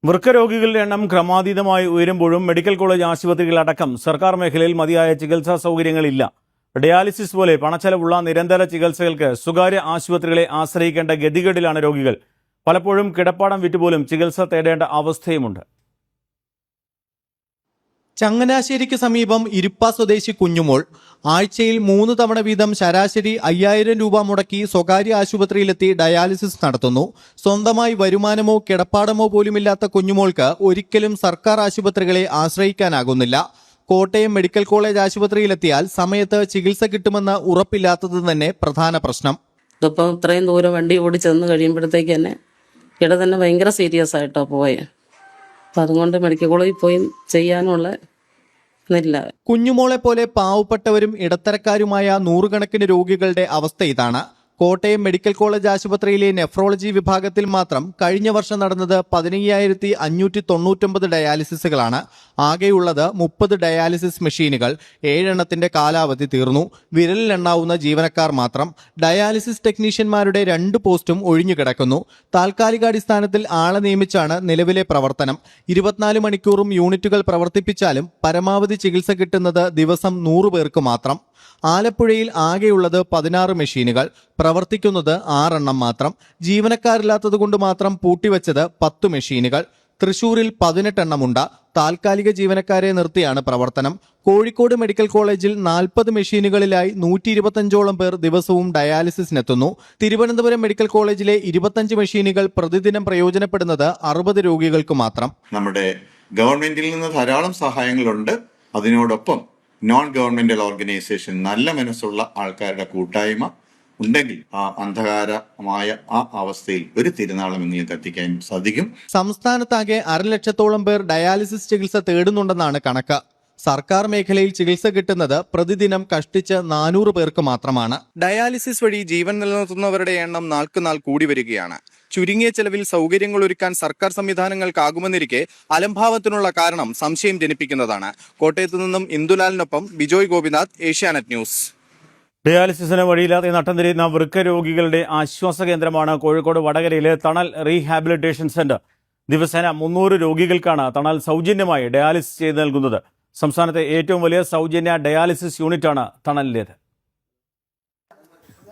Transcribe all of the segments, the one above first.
വൃക്കരോഗികളുടെ എണ്ണം ക്രമാതീതമായി ഉയരുമ്പോഴും medical college ആശുപത്രികളടക്കം സർക്കാർ മേഖലയിൽ മതിയായ ചികിത്സാ സൗകര്യങ്ങളില്ല. ഡയാലിസിസ് പോലെ പണച്ചെലവുള്ള നിരന്തര ചികിത്സകൾക്ക് സ്വകാര്യ ആശുപത്രികളെ ആശ്രയിക്കേണ്ട ഗതികേടിലാണ് രോഗികൾ. പലപ്പോഴും കിടപ്പാടം വിറ്റുപോലും ചികിത്സ തേടേണ്ട അവസ്ഥയുമുണ്ട്. ചങ്ങനാശ്ശേരിക്ക് സമീപം ഇരിപ്പ സ്വദേശി കുഞ്ഞുമോൾ ആഴ്ചയിൽ 3 തവണ വീതം ശരാശരി 5000 രൂപ മുടക്കി സ്വകാര്യ ആശുപത്രിയിലെത്തി ഡയാലിസിസ് നടത്തുന്നു. സ്വന്തമായി വരുമാനമോ കിടപ്പാടമോ പോലുമില്ലാത്ത കുഞ്ഞുമോൾക്ക് ഒരിക്കലും സർക്കാർ ആശുപത്രികളെ ആശ്രയിക്കാനാകുന്നില്ല. കോട്ടയം മെഡിക്കൽ കോളേജ് ആശുപത്രിയിലെത്തിയാൽ സമയത്ത് ചികിത്സ കിട്ടുമെന്ന് ഉറപ്പില്ലാത്തത് തന്നെ പ്രധാന പ്രശ്നം. ഇതിപ്പോൾ ഇത്രയും ദൂരം വണ്ടി ഓടി ചെന്ന് കഴിയുമ്പോഴത്തേക്ക് തന്നെ ഭയങ്കര സീരിയസ് ആയിട്ടാണ് പോയത്. അപ്പം അതുകൊണ്ട് മെഡിക്കൽ കോളേജിൽ പോയി ചെയ്യാനുള്ള ഇതില്ല. കുഞ്ഞുമോളെ പോലെ പാവപ്പെട്ടവരും ഇടത്തരക്കാരുമായ നൂറുകണക്കിന് രോഗികളുടെ അവസ്ഥ ഇതാണ്. കോട്ടയം മെഡിക്കൽ കോളേജ് ആശുപത്രിയിലെ നെഫ്രോളജി വിഭാഗത്തിൽ മാത്രം കഴിഞ്ഞ വർഷം നടന്നത് 15,599 ഡയാലിസിസുകളാണ്. ആകെയുള്ളത് 30 ഡയാലിസിസ് മെഷീനുകൾ. 7 എണ്ണത്തിന്റെ കാലാവധി തീർന്നു. വിരലിലെണ്ണാവുന്ന ജീവനക്കാർ മാത്രം. ഡയാലിസിസ് ടെക്നീഷ്യന്മാരുടെ 2 പോസ്റ്റും ഒഴിഞ്ഞുകിടക്കുന്നു. താൽക്കാലികാടിസ്ഥാനത്തിൽ ആളെ നിയമിച്ചാണ് നിലവിലെ പ്രവർത്തനം. 24 മണിക്കൂറും യൂണിറ്റുകൾ പ്രവർത്തിപ്പിച്ചാലും പരമാവധി ചികിത്സ കിട്ടുന്നത് ദിവസം 100 പേർക്ക് മാത്രം. ആലപ്പുഴയിൽ ആകെയുള്ളത് 16 മെഷീനുകൾ. പ്രവർത്തിക്കുന്നത് 6 എണ്ണം മാത്രം. ജീവനക്കാരില്ലാത്തതുകൊണ്ട് മാത്രം പൂട്ടിവെച്ചത് 10 മെഷീനുകൾ. തൃശൂരിൽ 18 എണ്ണമുണ്ട്. താൽക്കാലിക ജീവനക്കാരെ നിർത്തിയാണ് പ്രവർത്തനം. കോഴിക്കോട് മെഡിക്കൽ കോളേജിൽ 40 മെഷീനുകളിലായി 125ഓളം പേർ ദിവസവും ഡയാലിസിസിനെത്തുന്നു. തിരുവനന്തപുരം മെഡിക്കൽ കോളേജിലെ 25 മെഷീനുകൾ പ്രതിദിനം പ്രയോജനപ്പെടുന്നത് 60 രോഗികൾക്ക് മാത്രം. നമ്മുടെ ഗവൺമെന്റിൽ നിന്ന് ധാരാളം സഹായങ്ങളുണ്ട്. അതിനോടൊപ്പം നോൺ ഗവൺമെന്റൽ ഓർഗനൈസേഷൻ, നല്ല മനസ്സുള്ള ആൾക്കാരുടെ കൂട്ടായ്മ ഉണ്ടെങ്കിൽ ആ അന്ധകാരമായ ആ അവസ്ഥയിൽ ഒരു തിരുനാളമെങ്കിലും കത്തിക്കാൻ സാധിക്കും. സംസ്ഥാനത്താകെ 1,50,000 പേർ ഡയാലിസിസ് ചികിത്സ തേടുന്നുണ്ടെന്നാണ് കണക്ക്. സർക്കാർ മേഖലയിൽ ചികിത്സ കിട്ടുന്നത് പ്രതിദിനം കഷ്ടിച്ച് 400 പേർക്ക് മാത്രമാണ്. ഡയാലിസിസ് വഴി ജീവൻ നിലനിർത്തുന്നവരുടെ എണ്ണം നാൾക്കുനാൾ കൂടി വരികയാണ്. ചുരുങ്ങിയ ചെലവിൽ സൗകര്യങ്ങൾ ഒരുക്കാൻ സർക്കാർ സംവിധാനങ്ങൾക്കാകുമെന്നിരിക്കെ അലംഭാവത്തിനുള്ള കാരണം സംശയം ജനിപ്പിക്കുന്നതാണ്. കോട്ടയത്തു നിന്നും ഇന്ദുലാലിനൊപ്പം ബിജോയ് ഗോപിനാഥ്, ഏഷ്യാനെറ്റ് ന്യൂസ്. ഡയാലിസിസിന് വഴിയില്ലാതെ നട്ടം തിരിയുന്ന വൃക്ക രോഗികളുടെ ആശ്വാസ കേന്ദ്രമാണ് കോഴിക്കോട് വടകരയിലെ തണൽ റീഹാബിലിറ്റേഷൻ സെന്റർ. ദിവസേന 300 രോഗികൾക്കാണ് തണൽ സൗജന്യമായി ഡയാലിസിസ് ചെയ്ത് നൽകുന്നത്. സംസ്ഥാനത്തെ ഏറ്റവും വലിയ സൗജന്യ ഡയാലിസിസ് യൂണിറ്റാണ് തണലിലേത്.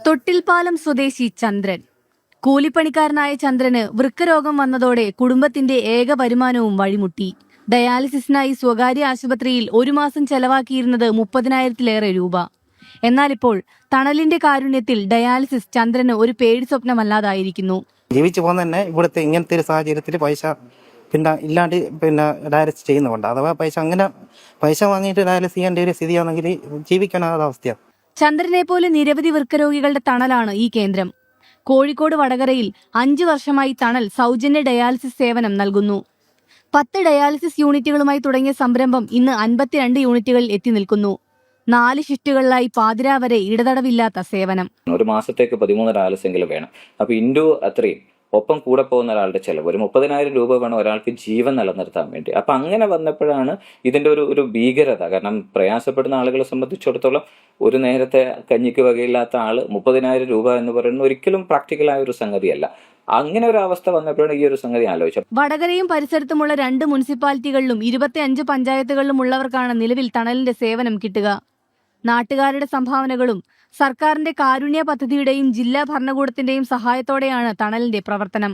തൊട്ടിൽപ്പാലം സ്വദേശി ചന്ദ്രൻ. കൂലിപ്പണിക്കാരനായ ചന്ദ്രന് വൃക്കരോഗം വന്നതോടെ കുടുംബത്തിന്റെ ഏക വരുമാനവും വഴിമുട്ടി. ഡയാലിസിസിനായി സ്വകാര്യ ആശുപത്രിയിൽ 1 മാസം ചെലവാക്കിയിരുന്നത് 30,000-ലേറെ രൂപ. എന്നാലിപ്പോൾ തണലിന്റെ കാരുണ്യത്തിൽ ഡയാലിസിസ് ചന്ദ്രന് ഒരു പേടി സ്വപ്നമല്ലാതായിരിക്കുന്നു. ജീവിച്ചു പോകുന്ന തന്നെ ഇവിടുത്തെ ഇങ്ങനത്തെ ഒരു സാഹചര്യത്തിൽ പൈസ ഇല്ലാണ്ട് ഡയാലിസിസ് ചെയ്യുന്നുണ്ട്. അഥവാ പൈസ വാങ്ങിയിട്ട് ഡയാലിസിസ് ചെയ്യേണ്ട ഒരു സ്ഥിതിയാണെങ്കിൽ ജീവിക്കാനാകാത്ത അവസ്ഥയാണ്. ചന്ദ്രനെ പോലെ നിരവധി വൃക്കരോഗികളുടെ തണലാണ് ഈ കേന്ദ്രം. കോഴിക്കോട് വടകരയിൽ 5 വർഷമായി തണൽ സൗജന്യ ഡയാലിസിസ് സേവനം നൽകുന്നു. 10 ഡയാലിസിസ് യൂണിറ്റുകളുമായി തുടങ്ങിയ സംരംഭം ഇന്ന് 52 യൂണിറ്റുകളിൽ എത്തി നിൽക്കുന്നു. 4 ഷിഫ്റ്റുകളിലായി പാതിരാ വരെ ഇടതടവില്ലാത്ത സേവനം. ഒരു മാസത്തേക്ക് 13 ഡയാലിസിസ് എങ്കിലും വേണം. അപ്പൊ ഇൻഡു അത്രയും ഒപ്പം കൂടെ പോകുന്ന ഒരാളുടെ ചെലവ് ഒരു 30,000 രൂപ വേണം ഒരാൾക്ക് ജീവൻ നിലനിർത്താൻ വേണ്ടി. അപ്പൊ അങ്ങനെ വന്നപ്പോഴാണ് ഇതിന്റെ ഒരു ഭീകരത. കാരണം പ്രയാസപ്പെടുന്ന ആളുകളെ സംബന്ധിച്ചിടത്തോളം ഒരു നേരത്തെ കഞ്ഞിക്ക് വകയില്ലാത്ത ആള് 30,000 രൂപ എന്ന് പറയുന്നത് ഒരിക്കലും പ്രാക്ടിക്കലായ ഒരു സംഗതിയല്ല. അങ്ങനെ ഒരു അവസ്ഥ വന്നപ്പോഴാണ് ഈ ഒരു സംഗതി ആലോചിച്ചത്. വടകരയും പരിസരത്തുമുള്ള 2 മുനിസിപ്പാലിറ്റികളിലും 25 പഞ്ചായത്തുകളിലും ഉള്ളവർക്കാണ് നിലവിൽ തണലിന്റെ സേവനം കിട്ടുക. നാട്ടുകാരുടെ സംഭാവനകളും സർക്കാരിന്റെ കാരുണ്യ പദ്ധതിയുടെയും ജില്ലാ ഭരണകൂടത്തിന്റെയും സഹായത്തോടെയാണ് തണലിന്റെ പ്രവർത്തനം.